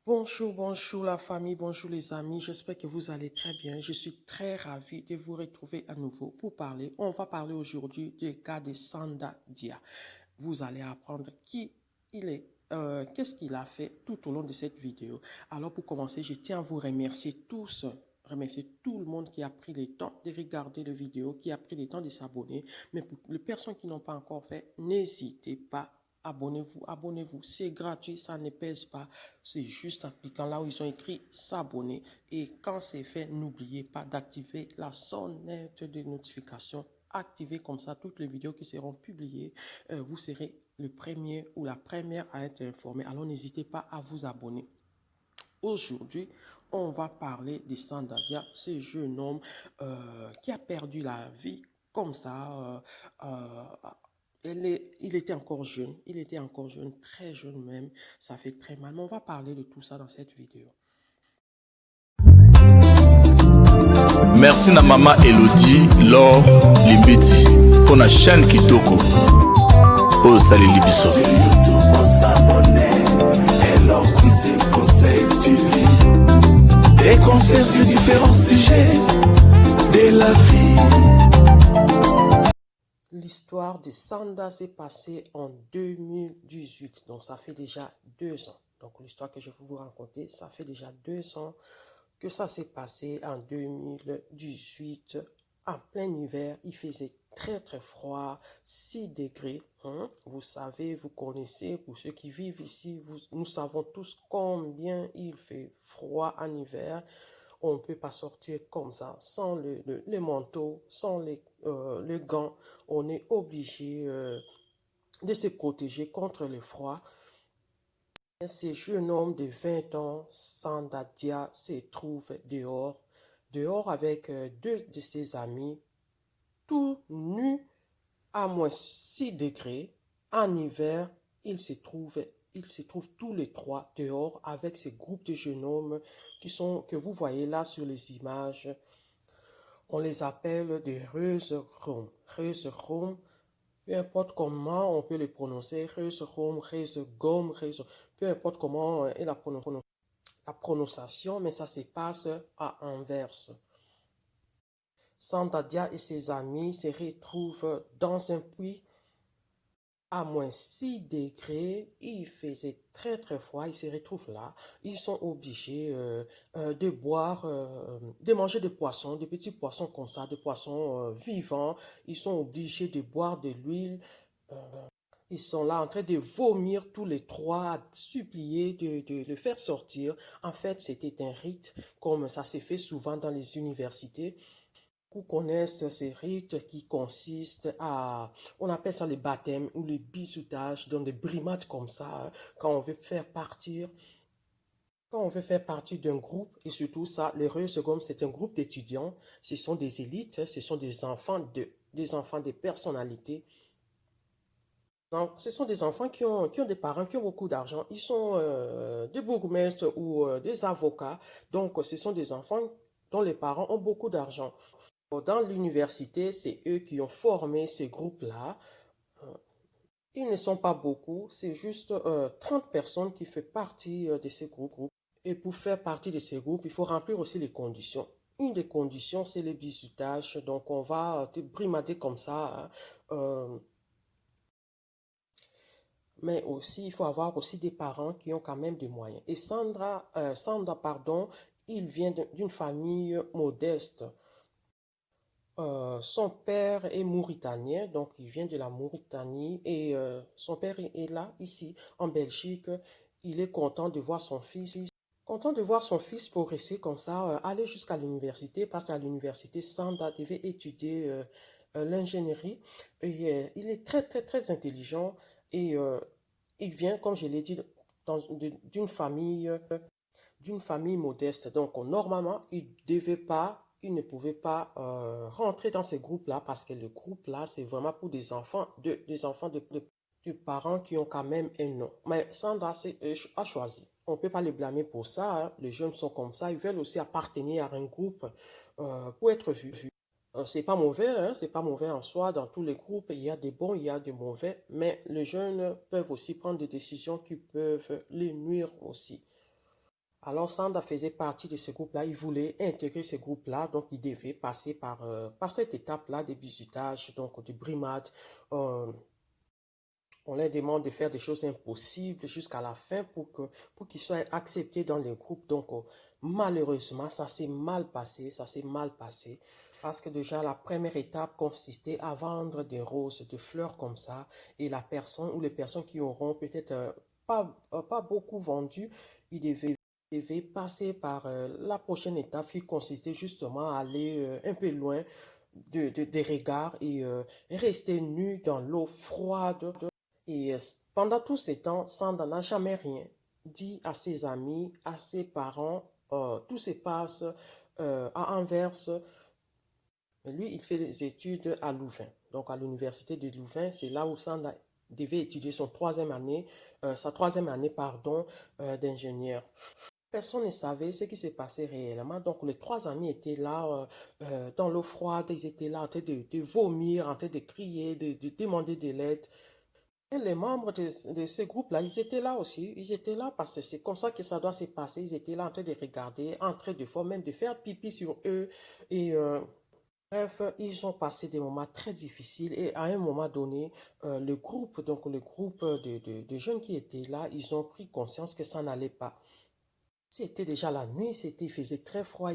Bonjour, bonjour la famille, bonjour les amis, j'espère que vous allez très bien. Je suis très ravi de vous retrouver à nouveau pour parler. On va parler aujourd'hui du cas de Sanda Dia. Vous allez apprendre qui il est, qu'est-ce qu'il a fait tout au long de cette vidéo. Alors pour commencer, je tiens à vous remercier tous. Remercier tout le monde qui a pris le temps de regarder la vidéo, qui a pris le temps de s'abonner. Mais pour les personnes qui n'ont pas encore fait, n'hésitez pas. Abonnez-vous, abonnez-vous. C'est gratuit, ça ne pèse pas. C'est juste en cliquant là où ils ont écrit s'abonner. Et quand c'est fait, n'oubliez pas d'activer la sonnette de notification. Activez comme ça toutes les vidéos qui seront publiées. Vous serez le premier ou la première à être informé. Alors n'hésitez pas à vous abonner. Aujourd'hui, on va parler de Sanda Dia, ce jeune homme qui a perdu la vie comme ça. Il était encore jeune, très jeune même. Ça fait très mal. Mais on va parler de tout ça dans cette vidéo. Merci na mama Elodie Laure Limbiti pour la chaîne Kitoko au Salili Biso. Et conseils sur différents sujets de la vie. L'histoire de Sanda s'est passée en 2018, donc ça fait déjà 2 ans. Donc l'histoire que je vais vous raconter, ça fait déjà 2 ans que ça s'est passé en 2018, en plein hiver. Il faisait très très froid, 6 degrés. Vous savez, vous connaissez, pour ceux qui vivent ici, nous savons tous combien il fait froid en hiver. On ne peut pas sortir comme ça, sans les manteaux, sans les gants. On est obligé de se protéger contre le froid. Ce jeune homme de 20 ans, Sanda Dia, se trouve dehors avec deux de ses amis, tout nus à moins 6 degrés. En hiver, ils se trouvent tous les trois dehors avec ces groupes de jeunes hommes que vous voyez là sur les images. On les appelle des Reuserom. Reuserom, peu importe comment on peut les prononcer, Reuserom, Reusegom, peu importe comment est la prononciation, mais ça se passe à Anvers. Sanda Dia et ses amis se retrouvent dans un puits à moins 6 degrés, il faisait très très froid, ils se retrouvent là, ils sont obligés de boire, de manger des poissons, des petits poissons comme ça, des poissons vivants, ils sont obligés de boire de l'huile, ils sont là en train de vomir tous les trois, supplier de le faire sortir. En fait, c'était un rite comme ça s'est fait souvent dans les universités. Vous connaissez ces rites qui consistent à, on appelle ça les baptêmes ou les bisoutages, dans des brimades comme ça, quand on veut faire partir, d'un groupe, et surtout ça, les Secondes, c'est un groupe d'étudiants, ce sont des élites, ce sont des enfants des personnalités. Ce sont des enfants qui ont des parents qui ont beaucoup d'argent. Ils sont des bourgmestres ou des avocats. Donc, ce sont des enfants dont les parents ont beaucoup d'argent. Dans l'université, c'est eux qui ont formé ces groupes-là. Ils ne sont pas beaucoup, c'est juste 30 personnes qui font partie de ces groupes. Et pour faire partie de ces groupes, il faut remplir aussi les conditions. Une des conditions, c'est le bizutage. Donc, on va te brimader comme ça. Mais aussi, il faut avoir aussi des parents qui ont quand même des moyens. Et Sanda, pardon, il vient d'une famille modeste. Son père est mauritanien, donc il vient de la Mauritanie et son père est là, ici, en Belgique. Il est content de voir son fils progresser comme ça, aller jusqu'à l'université, parce qu'à l'université, Sanda devait étudier l'ingénierie. Et il est très, très, très intelligent et il vient, comme je l'ai dit, d'une famille modeste. Donc, normalement, il ne pouvait pas rentrer dans ces groupes-là parce que le groupe-là, c'est vraiment pour des enfants de parents qui ont quand même un nom. Mais Sandra a choisi. On ne peut pas les blâmer pour ça. Hein. Les jeunes sont comme ça. Ils veulent aussi appartenir à un groupe pour être vus. C'est pas mauvais, hein, c'est pas mauvais en soi. Dans tous les groupes, il y a des bons, il y a des mauvais. Mais les jeunes peuvent aussi prendre des décisions qui peuvent les nuire aussi. Alors, Sanda faisait partie de ce groupe-là. Il voulait intégrer ce groupe-là. Donc, il devait passer par cette étape-là de bizutage, donc de brimade. Euh, on leur demande de faire des choses impossibles jusqu'à la fin pour qu'ils soient acceptés dans les groupes. Donc, malheureusement, ça s'est mal passé. Ça s'est mal passé. Parce que déjà, la première étape consistait à vendre des roses, des fleurs comme ça. Et la personne ou les personnes qui auront peut-être pas beaucoup vendu, ils devaient passer par la prochaine étape qui consistait justement à aller un peu loin des regards et rester nu dans l'eau froide. Et pendant tout ce temps, Sanda n'a jamais rien dit à ses amis, à ses parents. Tout se passe à Anvers. Mais lui, il fait des études à Louvain. Donc, à l'université de Louvain, c'est là où Sanda devait étudier sa troisième année, pardon, d'ingénieur. Personne ne savait ce qui s'est passé réellement. Donc, les trois amis étaient là dans l'eau froide. Ils étaient là en train de vomir, en train de crier, de demander de l'aide. Et les membres de ce groupe-là, ils étaient là aussi. Ils étaient là parce que c'est comme ça que ça doit se passer. Ils étaient là en train de regarder, en train de faire, même de faire pipi sur eux. Et bref, ils ont passé des moments très difficiles et à un moment donné, le groupe de jeunes qui étaient là, ils ont pris conscience que ça n'allait pas. C'était déjà la nuit, il faisait très froid,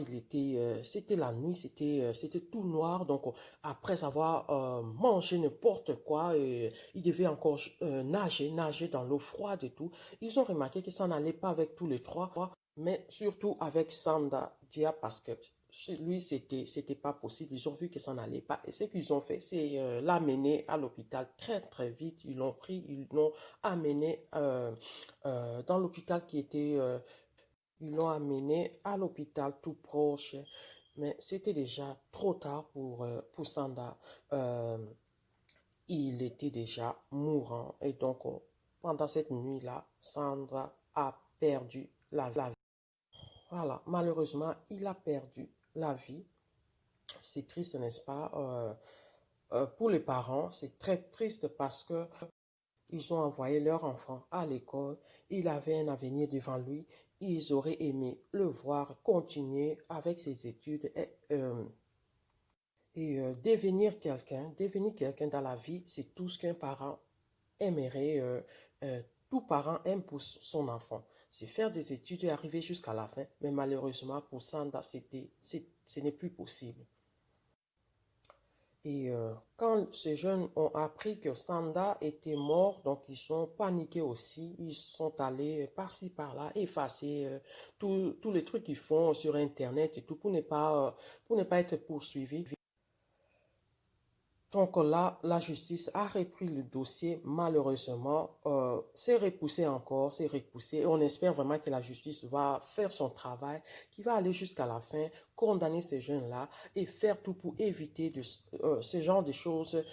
c'était la nuit, c'était tout noir. Donc, après avoir mangé n'importe quoi, ils devaient encore nager dans l'eau froide et tout. Ils ont remarqué que ça n'allait pas avec tous les trois, mais surtout avec Sanda Dia parce que chez lui, c'était pas possible. Ils ont vu que ça n'allait pas. Et ce qu'ils ont fait, c'est l'amener à l'hôpital très, très vite. Ils l'ont pris, ils l'ont amené dans l'hôpital ils l'ont amené à l'hôpital tout proche, mais c'était déjà trop tard pour Sanda. Euh, il était déjà mourant et donc pendant cette nuit-là, Sandra a perdu la vie. Voilà, malheureusement, il a perdu la vie. C'est triste, n'est-ce pas? Pour les parents, c'est très triste parce que ils ont envoyé leur enfant à l'école. Il avait un avenir devant lui. Ils auraient aimé le voir continuer avec ses études devenir quelqu'un dans la vie. C'est tout ce qu'un parent aimerait. Tout parent aime pour son enfant. C'est faire des études et arriver jusqu'à la fin. Mais malheureusement, pour Sanda, ce n'est plus possible. Et quand ces jeunes ont appris que Sanda était mort, donc ils sont paniqués aussi. Ils sont allés par-ci, par-là, effacer tous les trucs qu'ils font sur Internet et tout pour ne pas être poursuivis. Donc là, la justice a repris le dossier, malheureusement, c'est repoussé encore, c'est repoussé. Et on espère vraiment que la justice va faire son travail, qu'il va aller jusqu'à la fin, condamner ces jeunes-là et faire tout pour éviter ce genre de choses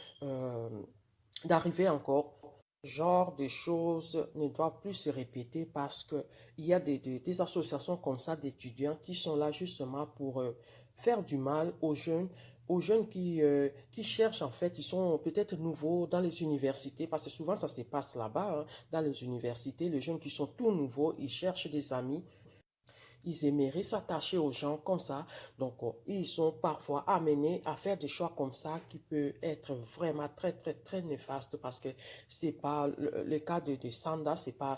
d'arriver encore. Ce genre de choses ne doivent plus se répéter parce qu'il y a des associations comme ça d'étudiants qui sont là justement pour faire du mal aux jeunes qui cherchent en fait, ils sont peut-être nouveaux dans les universités, parce que souvent ça se passe là-bas, hein, dans les universités, les jeunes qui sont tout nouveaux, ils cherchent des amis, ils aimeraient s'attacher aux gens comme ça. Donc, ils sont parfois amenés à faire des choix comme ça qui peut être vraiment très, très, très néfaste parce que c'est pas le cas de Sanda, c'est pas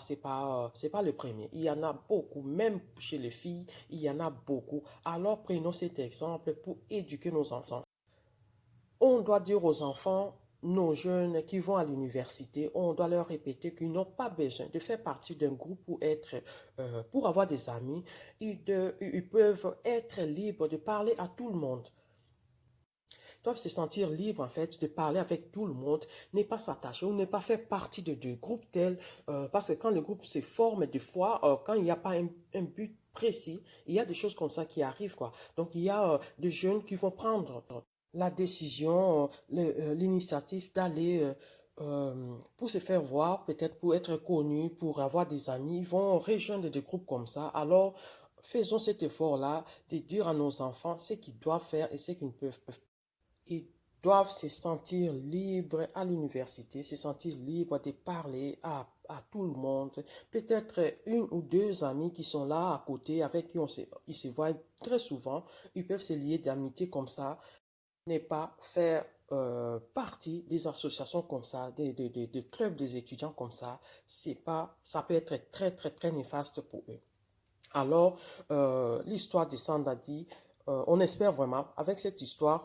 le premier. Il y en a beaucoup, même chez les filles, il y en a beaucoup. Alors, prenons cet exemple pour éduquer nos enfants. On doit dire aux enfants, nos jeunes qui vont à l'université, on doit leur répéter qu'ils n'ont pas besoin de faire partie d'un groupe pour avoir des amis. Ils peuvent être libres de parler à tout le monde. Ils doivent se sentir libres en fait de parler avec tout le monde, ne pas s'attacher ou ne pas faire partie de groupes tels. Parce que quand le groupe se forme, des fois, quand il n'y a pas un but précis, il y a des choses comme ça qui arrivent, quoi. Donc, il y a des jeunes qui vont prendre la décision, l'initiative d'aller pour se faire voir, peut-être pour être connus, pour avoir des amis, ils vont rejoindre des groupes comme ça. Alors, faisons cet effort-là de dire à nos enfants ce qu'ils doivent faire et ce qu'ils ne peuvent pas. Ils doivent se sentir libres à l'université, se sentir libres de parler à tout le monde. Peut-être une ou deux amis qui sont là à côté, avec qui ils se voient très souvent. Ils peuvent se lier d'amitié comme ça. Ne pas faire partie des associations comme ça, des clubs des étudiants comme ça, ça peut être très, très, très néfaste pour eux. Alors, l'histoire de Sandadi, on espère vraiment, avec cette histoire,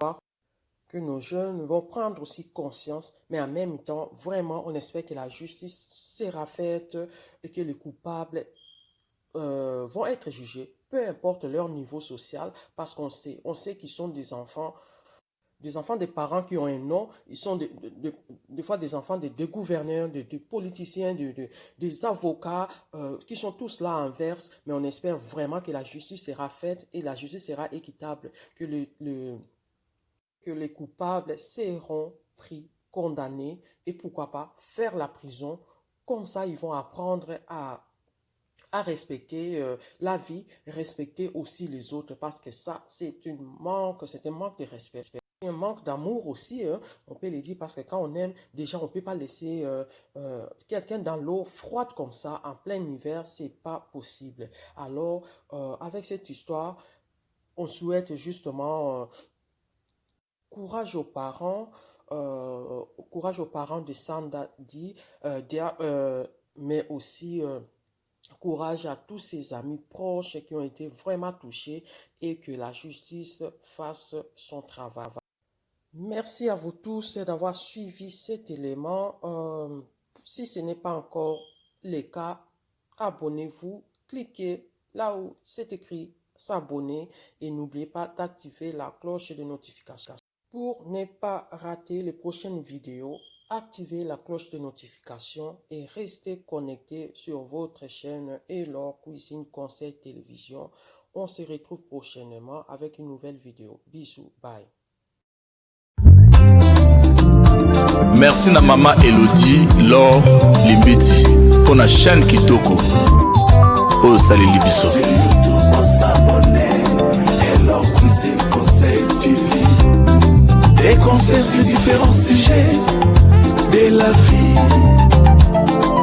que nos jeunes vont prendre aussi conscience, mais en même temps, vraiment, on espère que la justice sera faite et que les coupables vont être jugés, peu importe leur niveau social, parce qu'on sait qu'ils sont des enfants des parents qui ont un nom, ils sont des fois des enfants de gouverneurs, de politiciens, des avocats, qui sont tous là en verse, mais on espère vraiment que la justice sera faite et la justice sera équitable, que les coupables seront pris, condamnés et pourquoi pas faire la prison. Comme ça, ils vont apprendre à respecter la vie, respecter aussi les autres, parce que ça, c'est un manque de respect. Un manque d'amour aussi, hein, on peut le dire, parce que quand on aime, déjà, on ne peut pas laisser quelqu'un dans l'eau froide comme ça, en plein hiver, c'est pas possible. Alors, avec cette histoire, on souhaite justement courage aux parents de Sandadi, mais aussi courage à tous ses amis proches qui ont été vraiment touchés et que la justice fasse son travail. Merci à vous tous d'avoir suivi cet élément. Si ce n'est pas encore le cas, abonnez-vous, cliquez là où c'est écrit s'abonner et n'oubliez pas d'activer la cloche de notification. Pour ne pas rater les prochaines vidéos, activez la cloche de notification et restez connectés sur votre chaîne Elor Cuisine Conseil Télévision. On se retrouve prochainement avec une nouvelle vidéo. Bisous, bye. Merci na maman Elodie Laure Limbeti pour la chaîne Kitoko au Salili Biso. Des conseils sur différents sujets de la vie.